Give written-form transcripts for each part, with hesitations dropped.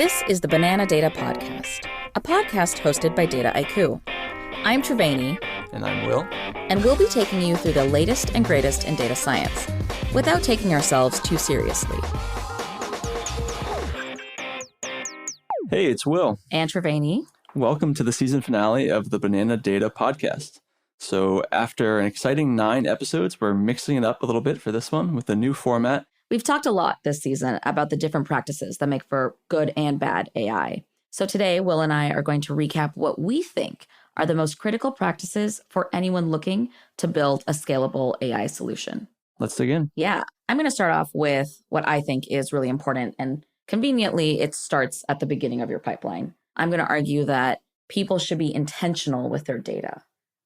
This is the Banana Data Podcast, a podcast hosted by Data IQ. I'm Triveni. And I'm Will. And we'll be taking you through the latest and greatest in data science, without taking ourselves too seriously. Hey, it's Will. And Triveni. Welcome to the season finale of the Banana Data Podcast. So after an exciting 9 episodes, we're mixing it up a little bit for this one with a new format. We've talked a lot this season about the different practices that make for good and bad AI. So today, Will and I are going to recap what we think are the most critical practices for anyone looking to build a scalable AI solution. Let's dig in. Yeah, I'm going to start off with what I think is really important, and conveniently, it starts at the beginning of your pipeline. I'm going to argue that people should be intentional with their data,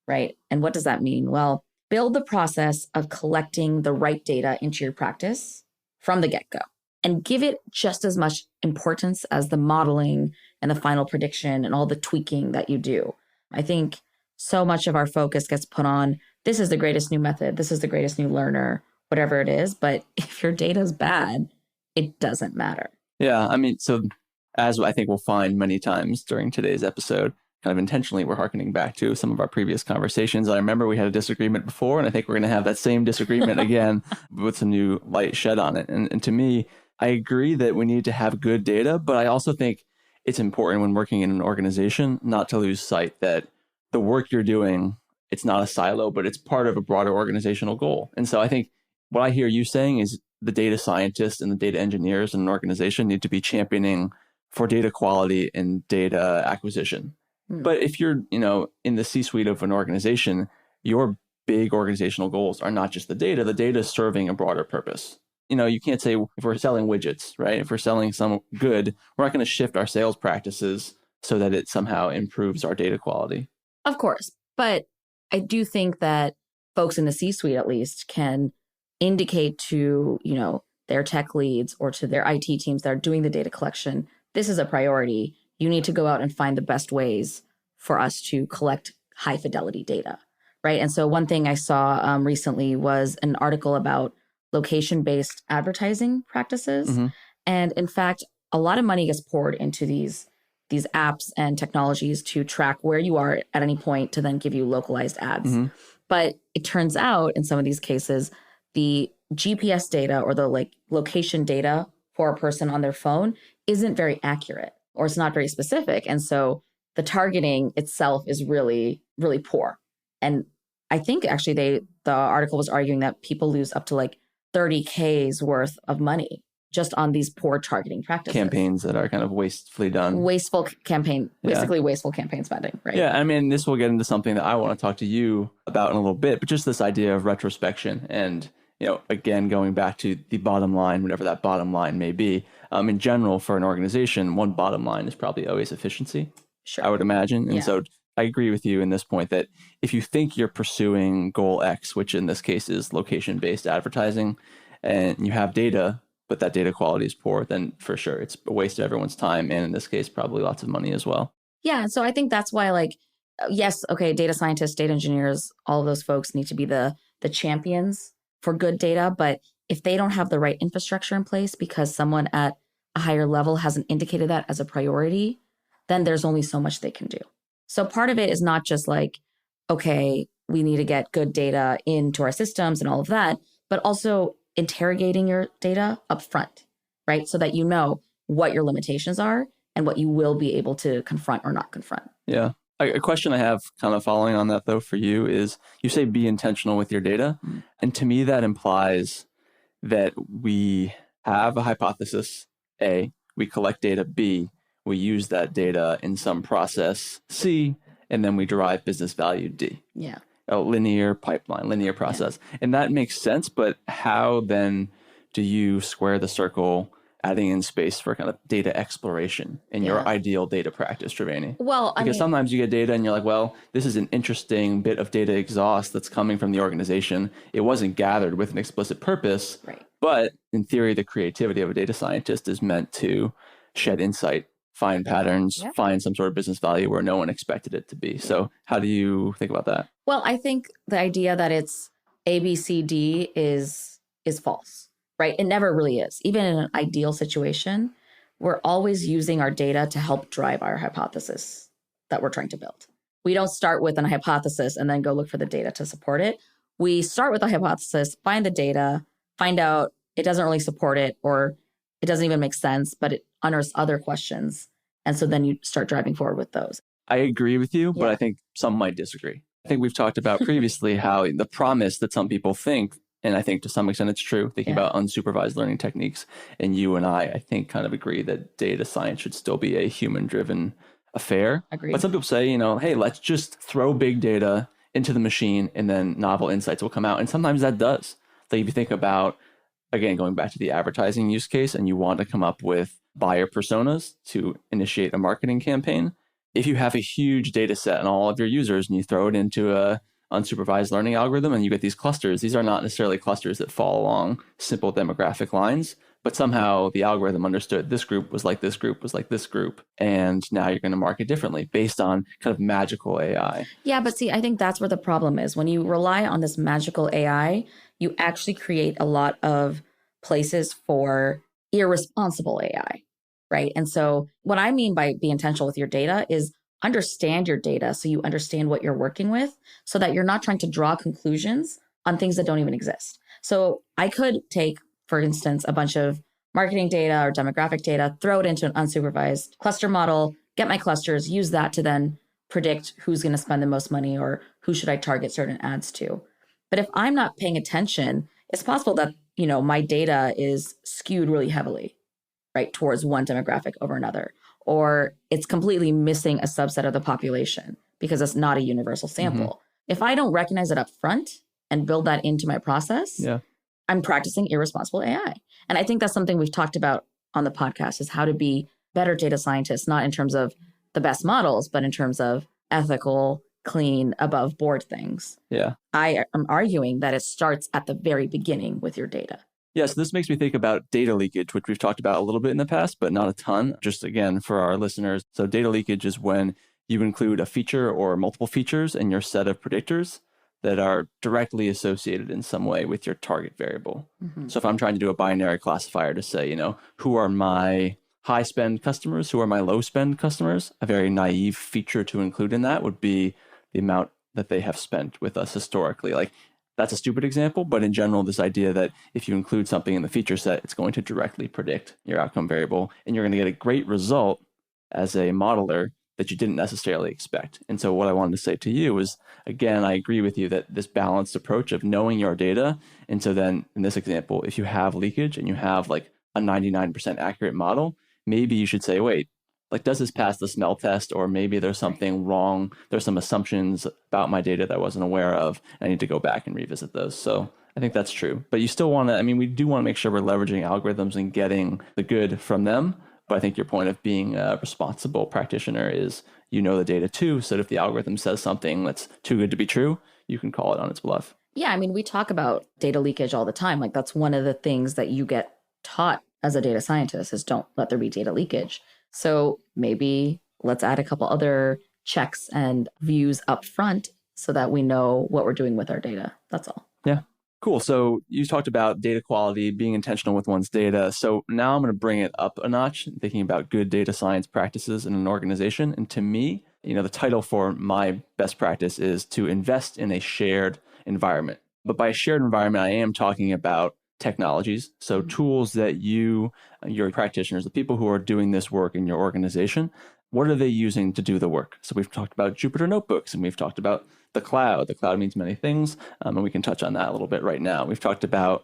right? And what does that mean? Well, build the process of collecting the right data into your practice from the get-go, and give it just as much importance as the modeling and the final prediction and all the tweaking that you do. I think so much of our focus gets put on, this is the greatest new method, this is the greatest new learner, whatever it is. But if your data is bad, it doesn't matter. Yeah, I mean, so as I think we'll find many times during today's episode, kind of intentionally, we're hearkening back to some of our previous conversations. I remember we had a disagreement before, and I think we're going to have that same disagreement again with some new light shed on it. And to me, I agree that we need to have good data, but I also think it's important when working in an organization not to lose sight that the work you're doing, it's not a silo, but it's part of a broader organizational goal. And so I think what I hear you saying is the data scientists and the data engineers in an organization need to be championing for data quality and data acquisition. But if you're, in the C-suite of an organization, your big organizational goals are not just the data is serving a broader purpose. You can't say if we're selling widgets, right? If we're selling some good, we're not going to shift our sales practices so that it somehow improves our data quality. Of course. But I do think that folks in the C-suite, at least, can indicate to, their tech leads or to their IT teams that are doing the data collection, this is a priority. You need to go out and find the best ways for us to collect high fidelity data, right? And so one thing I saw recently was an article about location-based advertising practices. Mm-hmm. And in fact, a lot of money gets poured into these apps and technologies to track where you are at any point to then give you localized ads. Mm-hmm. But it turns out in some of these cases, the GPS data or the location data for a person on their phone isn't very accurate, or it's not very specific. And so the targeting itself is really, really poor. And I think actually the article was arguing that people lose up to $30K's worth of money just on these poor targeting practices. Campaigns that are kind of wastefully done. Wasteful campaign spending, right? Yeah, I mean, this will get into something that I want to talk to you about in a little bit, but just this idea of retrospection and, again, going back to the bottom line, whatever that bottom line may be. In general, for an organization, one bottom line is probably always efficiency, sure, I would imagine. And so I agree with you in this point that if you think you're pursuing goal X, which in this case is location-based advertising, and you have data, but that data quality is poor, then for sure it's a waste of everyone's time. And in this case, probably lots of money as well. Yeah. So I think that's why yes, okay, data scientists, data engineers, all of those folks need to be the champions for good data. But if they don't have the right infrastructure in place because someone at a higher level hasn't indicated that as a priority, then there's only so much they can do. So part of it is not just okay, we need to get good data into our systems and all of that, but also interrogating your data up front, right? So that you know what your limitations are and what you will be able to confront or not confront. Yeah. A question I have kind of following on that though for you is you say be intentional with your data. Mm-hmm. And to me, that implies that we have a hypothesis, A, we collect data, B, we use that data in some process, C, and then we derive business value, D. Yeah. A linear pipeline, linear process. Yeah. And that makes sense, but how then do you square the circle adding in space for kind of data exploration in your ideal data practice, Triveni? Well, because sometimes you get data and you're like, well, this is an interesting bit of data exhaust that's coming from the organization. It wasn't gathered with an explicit purpose, right? But in theory, the creativity of a data scientist is meant to shed insight, find patterns, find some sort of business value where no one expected it to be. So how do you think about that? Well, I think the idea that it's A, B, C, D is false, right? It never really is. Even in an ideal situation, we're always using our data to help drive our hypothesis that we're trying to build. We don't start with a hypothesis and then go look for the data to support it. We start with a hypothesis, find the data, find out it doesn't really support it, or it doesn't even make sense, but it unearths other questions. And so then you start driving forward with those. I agree with you, but I think some might disagree. I think we've talked about previously how the promise that some people think, and I think to some extent it's true, thinking about unsupervised learning techniques, and you and I think kind of agree that data science should still be a human-driven affair. Agreed. But some people say, hey, let's just throw big data into the machine and then novel insights will come out. And sometimes that does. Like if you think about, again, going back to the advertising use case, and you want to come up with buyer personas to initiate a marketing campaign, if you have a huge data set on all of your users and you throw it into a unsupervised learning algorithm and you get these clusters, these are not necessarily clusters that fall along simple demographic lines, but somehow the algorithm understood this group was like this group was like this group. And now you're going to market differently based on kind of magical AI. Yeah, but see, I think that's where the problem is. When you rely on this magical AI, you actually create a lot of places for irresponsible AI. Right. And so what I mean by be intentional with your data is understand your data so you understand what you're working with so that you're not trying to draw conclusions on things that don't even exist. So I could take, for instance, a bunch of marketing data or demographic data, throw it into an unsupervised cluster model, get my clusters, use that to then predict who's going to spend the most money or who should I target certain ads to. But if I'm not paying attention, it's possible that, my data is skewed really heavily, right, towards one demographic over another, or it's completely missing a subset of the population because it's not a universal sample. Mm-hmm. If I don't recognize it up front and build that into my process, I'm practicing irresponsible AI. And I think that's something we've talked about on the podcast is how to be better data scientists, not in terms of the best models, but in terms of ethical, clean, above board things. Yeah. I am arguing that it starts at the very beginning with your data. Yeah, so this makes me think about data leakage, which we've talked about a little bit in the past, but not a ton. Just again, for our listeners. So data leakage is when you include a feature or multiple features in your set of predictors that are directly associated in some way with your target variable. Mm-hmm. So if I'm trying to do a binary classifier to say, who are my high spend customers, who are my low spend customers, a very naive feature to include in that would be the amount that they have spent with us historically. Like, that's a stupid example, but in general, this idea that if you include something in the feature set, it's going to directly predict your outcome variable, and you're going to get a great result as a modeler that you didn't necessarily expect. And so what I wanted to say to you is, again, I agree with you that this balanced approach of knowing your data, and so then in this example, if you have leakage and you have like a 99% accurate model, maybe you should say, wait, like, does this pass the smell test? Or maybe there's something wrong. There's some assumptions about my data that I wasn't aware of. I need to go back and revisit those. So I think that's true. But you still want to, we do want to make sure we're leveraging algorithms and getting the good from them. But I think your point of being a responsible practitioner is the data too. So that if the algorithm says something that's too good to be true, you can call it on its bluff. Yeah, we talk about data leakage all the time. Like, that's one of the things that you get taught as a data scientist is don't let there be data leakage. So maybe let's add a couple other checks and views up front so that we know what we're doing with our data. That's all. Yeah. Cool. So you talked about data quality, being intentional with one's data. So now I'm going to bring it up a notch, thinking about good data science practices in an organization. And to me, the title for my best practice is to invest in a shared environment. But by a shared environment, I am talking about technologies. So tools that your practitioners, the people who are doing this work in your organization, what are they using to do the work? So we've talked about Jupyter notebooks, and we've talked about the cloud. The cloud means many things, and we can touch on that a little bit right now. We've talked about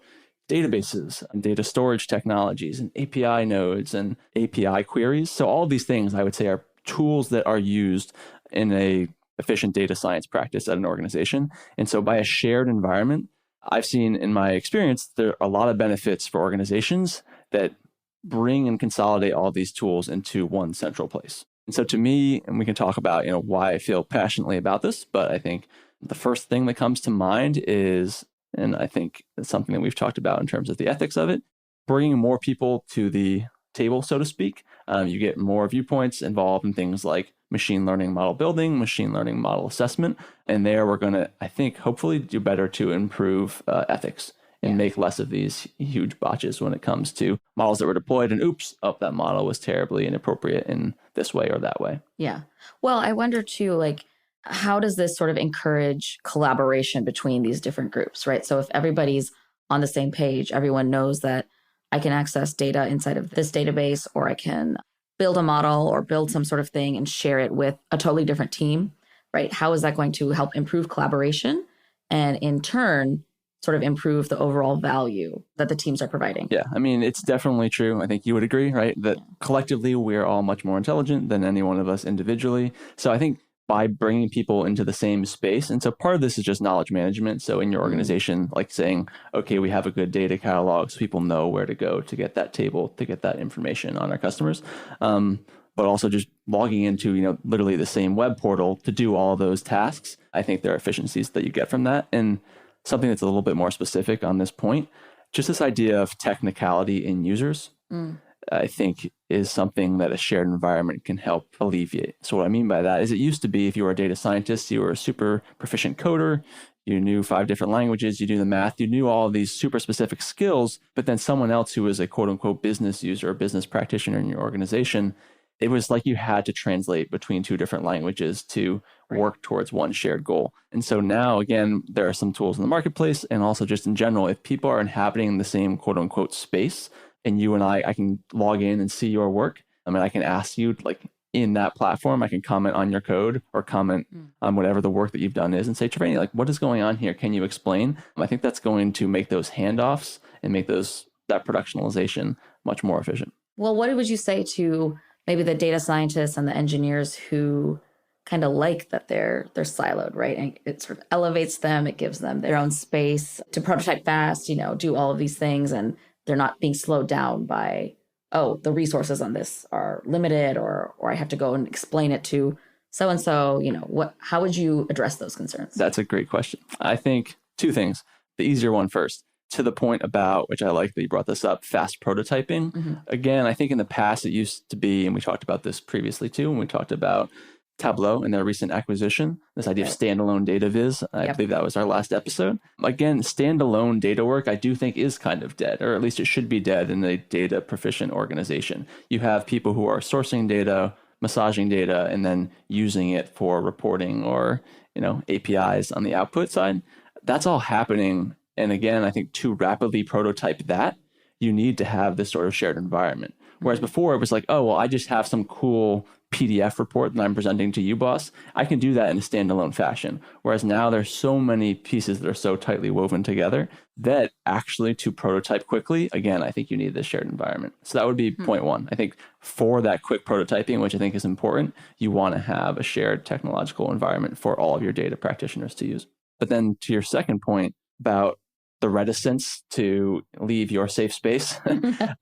databases and data storage technologies and API nodes and API queries. So all of these things, I would say, are tools that are used in a efficient data science practice at an organization. And so by a shared environment, I've seen in my experience, there are a lot of benefits for organizations that bring and consolidate all these tools into one central place. And so to me, and we can talk about, why I feel passionately about this, but I think the first thing that comes to mind is, and I think it's something that we've talked about in terms of the ethics of it, bringing more people to the table, so to speak. You get more viewpoints involved in things like machine learning model building, machine learning model assessment. And there we're going to, I think, hopefully do better to improve ethics and make less of these huge botches when it comes to models that were deployed and oops, oh, that model was terribly inappropriate in this way or that way. Yeah. Well, I wonder too, like, how does this sort of encourage collaboration between these different groups, right? So if everybody's on the same page, everyone knows that I can access data inside of this database, or I can build a model or build some sort of thing and share it with a totally different team, right? How is that going to help improve collaboration and in turn sort of improve the overall value that the teams are providing? Yeah, I mean, it's definitely true. I think you would agree, right? That collectively, we're all much more intelligent than any one of us individually. So I think by bringing people into the same space, and so part of this is just knowledge management. So in your organization, like saying, okay, we have a good data catalog so people know where to go to get that table, to get that information on our customers. But also just logging into, literally the same web portal to do all of those tasks. I think there are efficiencies that you get from that. And something that's a little bit more specific on this point, just this idea of technicality in users, I think is something that a shared environment can help alleviate. So what I mean by that is it used to be if you were a data scientist, you were a super proficient coder, you knew 5 different languages, you knew the math, you knew all of these super specific skills, but then someone else who was a quote unquote business user or business practitioner in your organization, it was like you had to translate between 2 different languages to work towards one shared goal. And so now, again, there are some tools in the marketplace and also just in general, if people are inhabiting the same quote unquote space and you and I can log in and see your work, I mean, I can ask you like in that platform, I can comment on your code or comment on whatever the work that you've done is and say, Triveni, like what is going on here? Can you explain? I think that's going to make those handoffs and make that productionalization much more efficient. Well, what would you say to maybe the data scientists and the engineers who kind of like that they're siloed, right? And it sort of elevates them. It gives them their own space to prototype fast, do all of these things. And they're not being slowed down by, oh, the resources on this are limited, or I have to go and explain it to so-and-so, how would you address those concerns? That's a great question. I think 2 things. The easier one first. To the point about, which I like that you brought this up, fast prototyping. Again, I think in the past it used to be, and we talked about this previously too, when we talked about Tableau and their recent acquisition, this idea of standalone data viz. I believe that was our last episode. Again, standalone data work, I do think is kind of dead, or at least it should be dead in a data proficient organization. You have people who are sourcing data, massaging data, and then using it for reporting or, APIs on the output side. That's all happening. And again, I think to rapidly prototype that, you need to have this sort of shared environment. Whereas before it was like, oh, well, I just have some cool PDF report that I'm presenting to you, boss. I can do that in a standalone fashion. Whereas now there's so many pieces that are so tightly woven together that actually to prototype quickly, again, I think you need this shared environment. So that would be point 1. I think for that quick prototyping, which I think is important, you want to have a shared technological environment for all of your data practitioners to use. But then to your second point about the reticence to leave your safe space,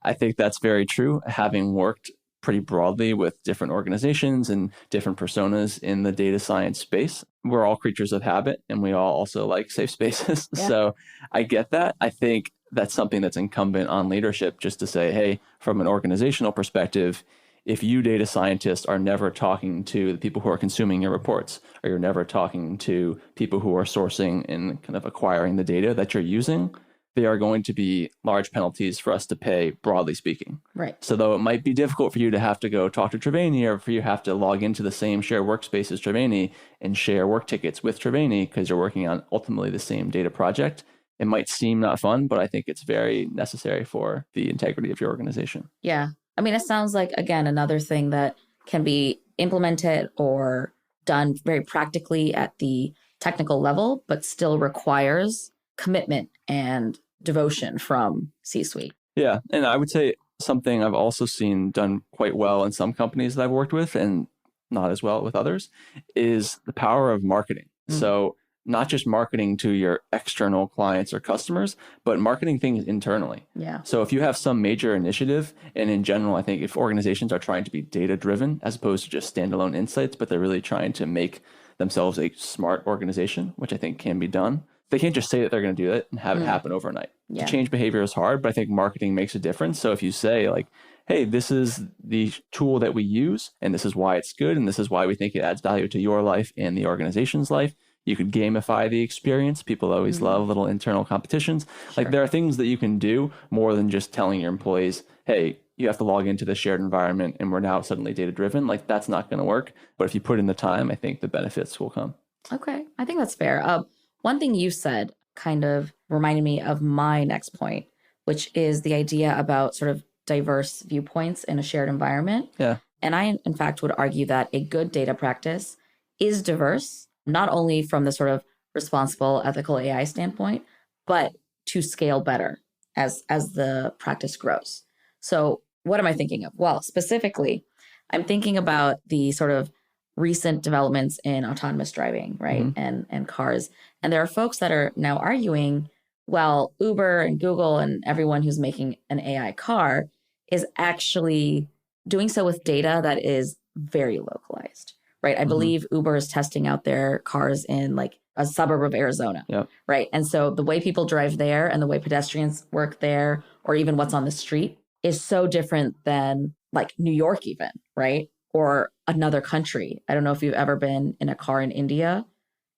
I think that's very true. Having worked pretty broadly with different organizations and different personas in the data science space, we're all creatures of habit and we all also like safe spaces. So I get that. I think that's something that's incumbent on leadership just to say, hey, from an organizational perspective, if you data scientists are never talking to the people who are consuming your reports, or you're never talking to people who are sourcing and kind of acquiring the data that you're using, there are going to be large penalties for us to pay, broadly speaking. Right. So though it might be difficult for you to have to go talk to Triveni, or for you have to log into the same shared workspace as Triveni and share work tickets with Triveni because you're working on ultimately the same data project, it might seem not fun, but I think it's very necessary for the integrity of your organization. Yeah. I mean, it sounds like, again, another thing that can be implemented or done very practically at the technical level, but still requires commitment and devotion from C-suite. Yeah. And I would say something I've also seen done quite well in some companies that I've worked with and not as well with others is the power of marketing. So not just marketing to your external clients or customers, but marketing things internally. Yeah. So if you have some major initiative, and in general, I think if organizations are trying to be data driven as opposed to just standalone insights, but they're really trying to make themselves a smart organization, which I think can be done, they can't just say that they're going to do it and have it happen overnight. To change behavior is hard, but I think marketing makes a difference. So if you say like, hey, this is the tool that we use, and this is why it's good, and this is why we think it adds value to your life and the organization's life, You could gamify the experience. People always love little internal competitions. Sure. Like there are things that you can do more than just telling your employees, hey, you have to log into the shared environment and we're now suddenly data driven. Like that's not going to work. But if you put in the time, I think the benefits will come. Okay, I think that's fair. One thing you said kind of reminded me of my next point, which is the idea about sort of diverse viewpoints in a shared environment. Yeah. And I, in fact, would argue that a good data practice is diverse, not only from the sort of responsible ethical AI standpoint, but to scale better as the practice grows. So what am I thinking of? Well, specifically, I'm thinking about the sort of recent developments in autonomous driving, right? And cars. And there are folks that are now arguing, well, Uber and Google and everyone who's making an AI car is actually doing so with data that is very localized, right? I believe Uber is testing out their cars in like a suburb of Arizona, right? And so the way people drive there and the way pedestrians work there, or even what's on the street, is so different than like New York even, right? Or another country. I don't know if you've ever been in a car in India,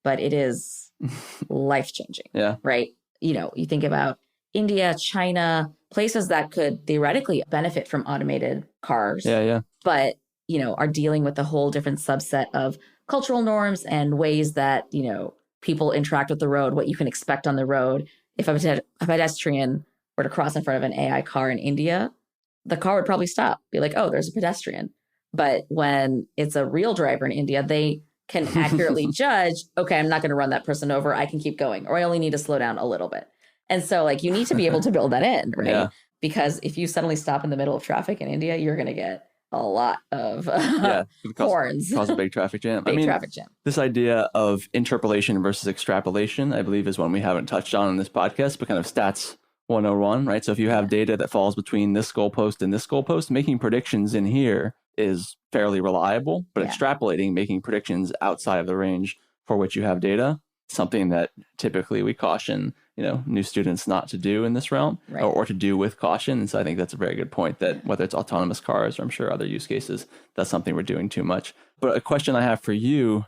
but it is life-changing, right? You know, you think about India, China, places that could theoretically benefit from automated cars, but, you know, are dealing with a whole different subset of cultural norms and ways that, you know, people interact with the road, what you can expect on the road. If a pedestrian were to cross in front of an AI car in India, the car would probably stop, be like, oh, there's a pedestrian. But when it's a real driver in India, they can accurately judge, okay, I'm not going to run that person over. I can keep going, or I only need to slow down a little bit. And so like you need to be able to build that in, right? Yeah. Because if you suddenly stop in the middle of traffic in India, you're going to get a lot of horns. Cause a big traffic jam. Traffic jam. This idea of interpolation versus extrapolation, I believe, is one we haven't touched on in this podcast, but kind of stats 101, right? So if you have data that falls between this goalpost and this goalpost, making predictions in here is fairly reliable, but extrapolating, making predictions outside of the range for which you have data, something that typically we caution, you know, new students not to do in this realm, or to do with caution. And so I think that's a very good point that whether it's autonomous cars or I'm sure other use cases, that's something we're doing too much. But a question I have for you,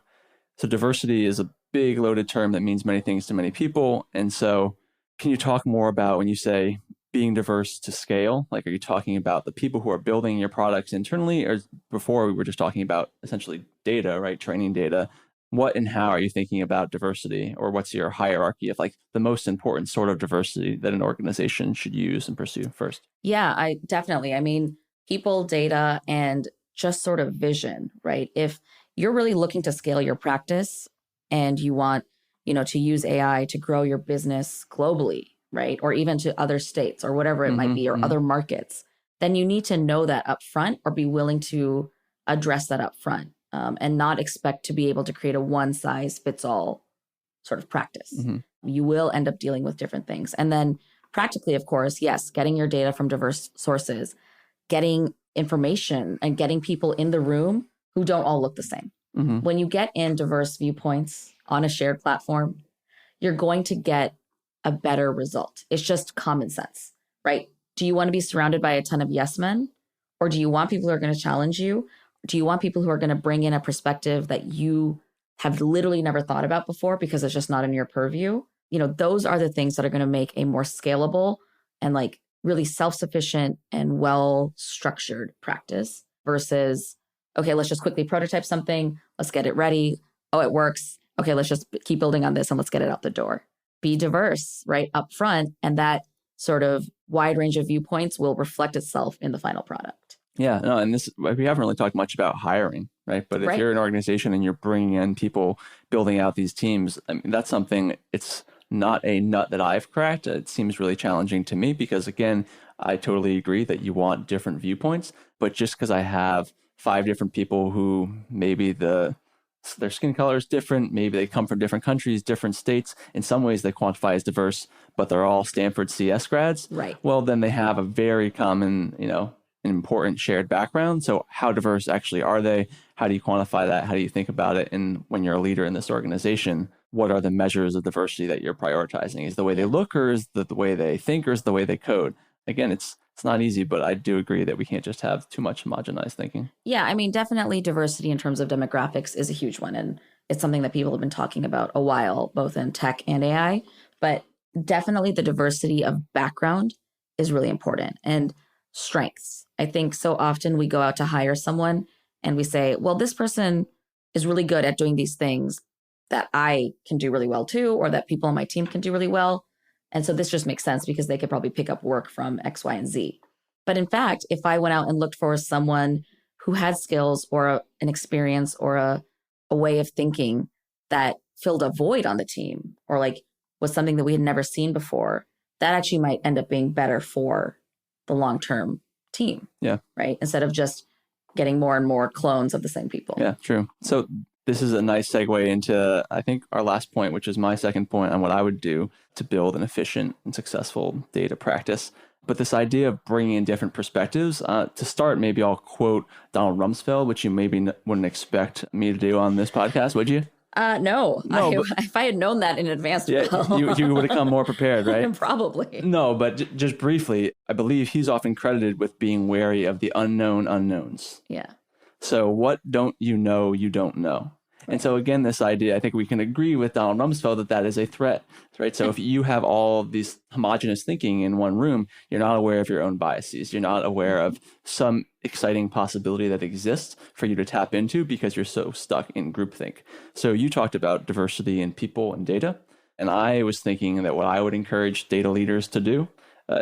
so diversity is a big loaded term that means many things to many people. And so can you talk more about when you say being diverse to scale? Like, are you talking about the people who are building your products internally, or before we were just talking about essentially data, right? Training data. What and how are you thinking about diversity, or what's your hierarchy of like the most important sort of diversity that an organization should use and pursue first? Yeah, I mean, people, data, and just sort of vision, right? If you're really looking to scale your practice and you want, you know, to use AI to grow your business globally, right? Or even to other states or whatever it might be, or other markets, then you need to know that up front or be willing to address that up front. And not expect to be able to create a one size fits all sort of practice. You will end up dealing with different things. And then practically, of course, yes, getting your data from diverse sources, getting information and getting people in the room who don't all look the same. When you get in diverse viewpoints on a shared platform, you're going to get a better result. It's just common sense, right? Do you want to be surrounded by a ton of yes men? Or do you want people who are going to challenge you? Do you want people who are going to bring in a perspective that you have literally never thought about before because it's just not in your purview? You know, those are the things that are going to make a more scalable and like really self-sufficient and well-structured practice versus, okay, let's just quickly prototype something. Let's get it ready. Oh, it works. Okay, let's just keep building on this and let's get it out the door. Be diverse, right, up front. And that sort of wide range of viewpoints will reflect itself in the final product. Yeah, no, and this, we haven't really talked much about hiring, right? But if you're an organization and you're bringing in people, building out these teams, I mean, that's something, it's not a nut that I've cracked. It seems really challenging to me because, again, I totally agree that you want different viewpoints. But just because I have 5 different people who maybe their skin color is different, maybe they come from different countries, different states, in some ways they quantify as diverse, but they're all Stanford CS grads. Right. Well, then they have a very common, you know, an important shared background. So how diverse actually are they? How do you quantify that? How do you think about it? And when you're a leader in this organization, what are the measures of diversity that you're prioritizing? Is the way they look, or is the way they think, or is the way they code? Again, it's not easy, but I do agree that we can't just have too much homogenized thinking. Yeah, I mean, definitely diversity in terms of demographics is a huge one. And it's something that people have been talking about a while, both in tech and AI. But definitely the diversity of background is really important, and strengths. I think so often we go out to hire someone and we say, well, this person is really good at doing these things that I can do really well too, or that people on my team can do really well. And so this just makes sense because they could probably pick up work from X, Y, and Z. But in fact, if I went out and looked for someone who had skills or an experience or a way of thinking that filled a void on the team, or like was something that we had never seen before, that actually might end up being better for the long-term team. Yeah. Right. Instead of just getting more and more clones of the same people. Yeah, true. So this is a nice segue into, I think, our last point, which is my second point on what I would do to build an efficient and successful data practice. But this idea of bringing in different perspectives, to start, maybe I'll quote Donald Rumsfeld, which you maybe wouldn't expect me to do on this podcast, would you? No. If I had known that in advance, yeah, you would have come more prepared, right? Probably. No, but just briefly, I believe he's often credited with being wary of the unknown unknowns. Yeah. So what don't you know you don't know? And so again, this idea, I think we can agree with Donald Rumsfeld that is a threat, right? So if you have all of these homogenous thinking in one room, you're not aware of your own biases. You're not aware of some exciting possibility that exists for you to tap into because you're so stuck in groupthink. So you talked about diversity in people and data. And I was thinking that what I would encourage data leaders to do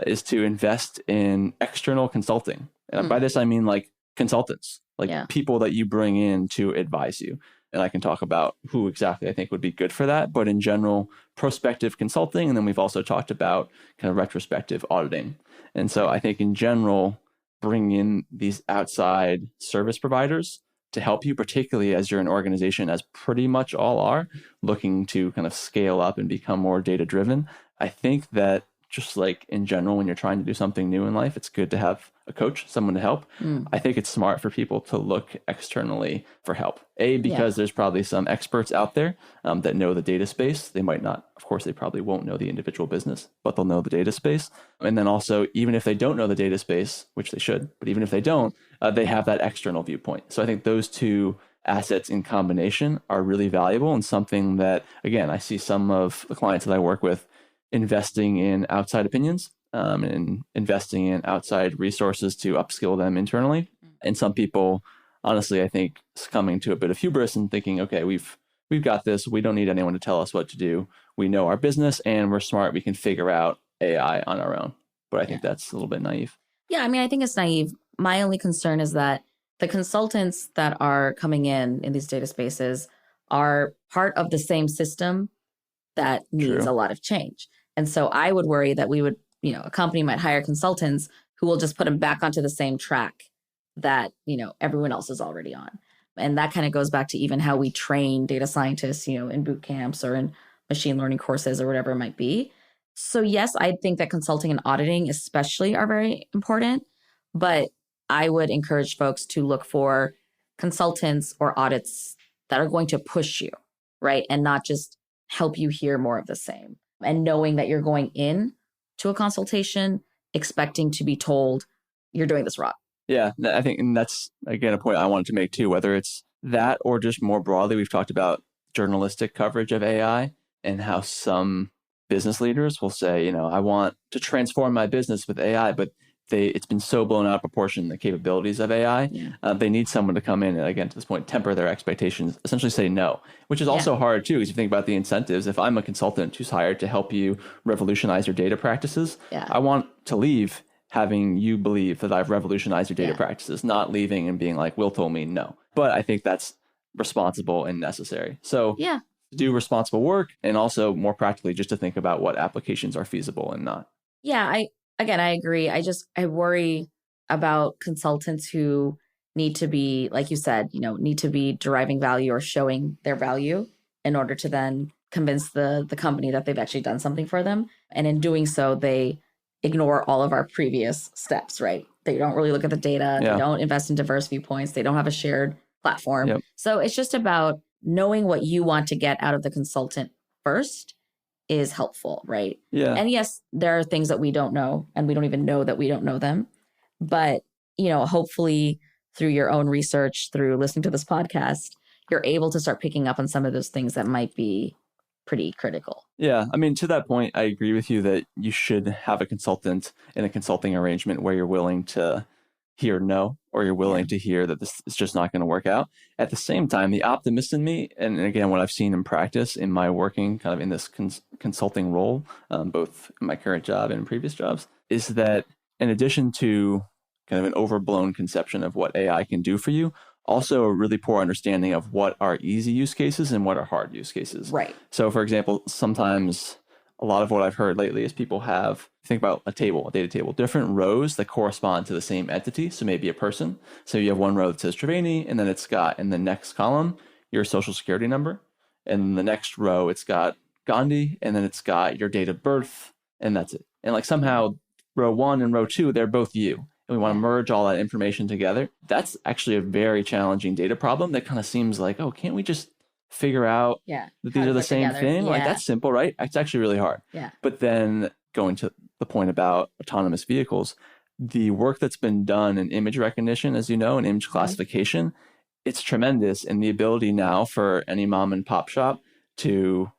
is to invest in external consulting. And by this, I mean like consultants, like people that you bring in to advise you. And I can talk about who exactly I think would be good for that. But in general, prospective consulting. And then we've also talked about kind of retrospective auditing. And so I think in general, bring in these outside service providers to help you, particularly as you're an organization, as pretty much all are, looking to kind of scale up and become more data driven. I think that just like in general, when you're trying to do something new in life, it's good to have a coach, someone to help. I think it's smart for people to look externally for help. Because there's probably some experts out there that know the data space. They might not, of course, they probably won't know the individual business, but they'll know the data space. And then also, even if they don't know the data space, which they should, but even if they don't, they have that external viewpoint. So I think those two assets in combination are really valuable, and something that, again, I see some of the clients that I work with investing in outside opinions and investing in outside resources to upskill them internally. And some people, honestly, I think succumbing to a bit of hubris and thinking, okay, we've got this. We don't need anyone to tell us what to do. We know our business and we're smart. We can figure out AI on our own. But I think that's a little bit naive. Yeah, I mean, I think it's naive. My only concern is that the consultants that are coming in these data spaces are part of the same system that needs a lot of change. And so I would worry that we would, a company might hire consultants who will just put them back onto the same track that, everyone else is already on. And that kind of goes back to even how we train data scientists, in boot camps or in machine learning courses or whatever it might be. So yes, I think that consulting and auditing especially are very important, but I would encourage folks to look for consultants or audits that are going to push you, right? And not just help you hear more of the same. And knowing that you're going in to a consultation expecting to be told you're doing this wrong. Yeah, I think, and that's, again, a point I wanted to make too, whether it's that or just more broadly, we've talked about journalistic coverage of AI and how some business leaders will say, I want to transform my business with AI, but it's been so blown out of proportion, the capabilities of AI. They need someone to come in and, again, to this point, temper their expectations, essentially say no, which is also hard too, because if you think about the incentives. If I'm a consultant who's hired to help you revolutionize your data practices, I want to leave having you believe that I've revolutionized your data practices, not leaving and being like, Will told me no. But I think that's responsible and necessary. So do responsible work, and also more practically just to think about what applications are feasible and not. Yeah, I agree. I worry about consultants who need to be, like you said, need to be deriving value or showing their value in order to then convince the company that they've actually done something for them. And in doing so, they ignore all of our previous steps, right? They don't really look at the data. They don't invest in diverse viewpoints. They don't have a shared platform. So it's just about knowing what you want to get out of the consultant first is helpful, right? And yes, there are things that we don't know, and we don't even know that we don't know them. But, hopefully through your own research, through listening to this podcast, you're able to start picking up on some of those things that might be pretty critical. Yeah. I mean, to that point, I agree with you that you should have a consultant in a consulting arrangement where you're willing to hear no, or you're willing to hear that this is just not going to work out. At the same time, the optimist in me, and again, what I've seen in practice in my working kind of in this consulting role, both in my current job and in previous jobs, is that in addition to kind of an overblown conception of what AI can do for you, also a really poor understanding of what are easy use cases and what are hard use cases. Right. So for example, sometimes a lot of what I've heard lately is people have, think about a data table, different rows that correspond to the same entity. So maybe a person. So you have one row that says Triveni, and then it's got in the next column your social security number. And in the next row, it's got Ghandi, and then it's got your date of birth, and that's it. And like somehow row 1 and row 2, they're both you. And we want to merge all that information together. That's actually a very challenging data problem that kind of seems like, oh, can't we just figure out that these are the same thing? Like that's simple, right? It's actually really hard. Yeah. But then going to the point about autonomous vehicles, the work that's been done in image recognition, as you know, and image classification, it's tremendous. And the ability now for any mom and pop shop to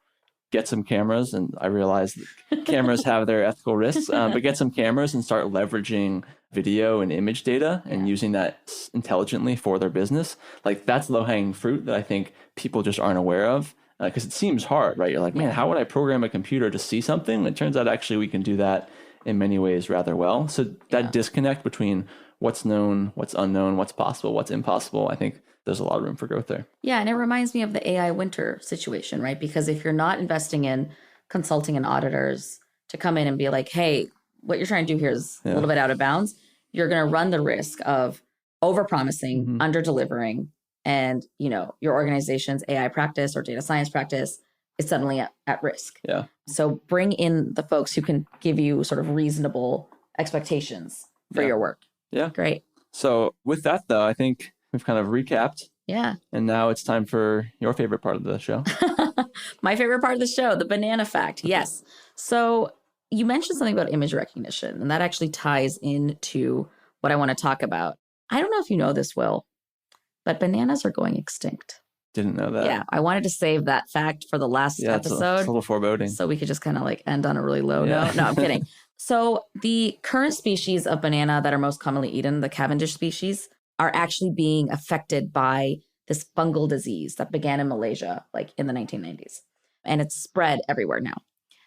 get some cameras, and I realize that cameras have their ethical risks, but get some cameras and start leveraging video and image data and using that intelligently for their business. Like that's low-hanging fruit that I think people just aren't aware of, because it seems hard, right? You're like, man, how would I program a computer to see something? It turns out actually we can do that in many ways rather well. So that disconnect between what's known, what's unknown, what's possible, what's impossible, I think there's a lot of room for growth there. Yeah, and it reminds me of the AI winter situation, right? Because if you're not investing in consulting and auditors to come in and be like, hey, what you're trying to do here is a little bit out of bounds, you're going to run the risk of over-promising, under-delivering, and your organization's AI practice or data science practice is suddenly at risk. Yeah. So bring in the folks who can give you sort of reasonable expectations for your work. Yeah. Great. So with that, though, I think we've kind of recapped. Yeah. And now it's time for your favorite part of the show. My favorite part of the show, the banana fact. Yes. So you mentioned something about image recognition, and that actually ties into what I want to talk about. I don't know if you know this, Will, but bananas are going extinct. Didn't know that. Yeah. I wanted to save that fact for the last episode. It's a little foreboding. So we could just kind of like end on a really low note. No, I'm kidding. So the current species of banana that are most commonly eaten, the Cavendish species, are actually being affected by this fungal disease that began in Malaysia, like in the 1990s. And it's spread everywhere now.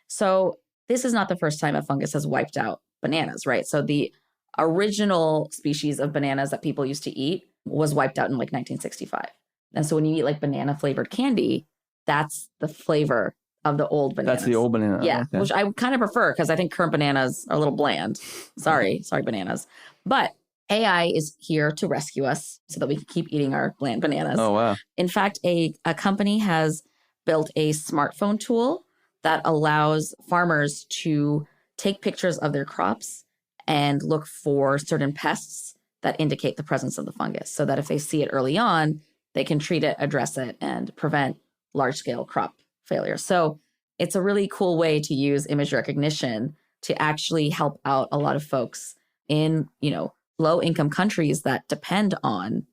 So this is not the first time a fungus has wiped out bananas, right? So the original species of bananas that people used to eat was wiped out in like 1965. And so when you eat like banana flavored candy, that's the flavor of the old bananas. That's the old banana. Yeah, okay. Which I kind of prefer because I think current bananas are a little bland. Sorry, bananas. But AI is here to rescue us so that we can keep eating our bland bananas. Oh, wow. In fact, a company has built a smartphone tool that allows farmers to take pictures of their crops and look for certain pests that indicate the presence of the fungus, so that if they see it early on, they can treat it, address it, and prevent large-scale crop failure. So it's a really cool way to use image recognition to actually help out a lot of folks in, low-income countries that depend on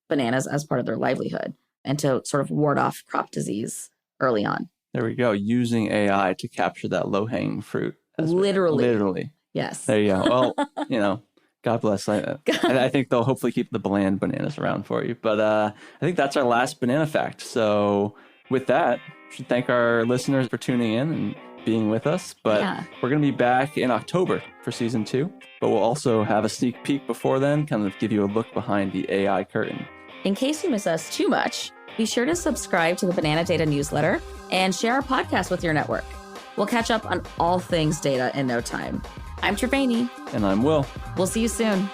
bananas as part of their livelihood, and to sort of ward off crop disease early on. There we go. Using AI to capture that low-hanging fruit. Literally. Yes. There you go. Well, God bless. And I think they'll hopefully keep the bland bananas around for you. But I think that's our last banana fact. So with that, we should thank our listeners for tuning in and being with us. But we're going to be back in October for season 2. But we'll also have a sneak peek before then, kind of give you a look behind the AI curtain. In case you miss us too much, be sure to subscribe to the Banana Data newsletter and share our podcast with your network. We'll catch up on all things data in no time. I'm Triveni. And I'm Will. We'll see you soon.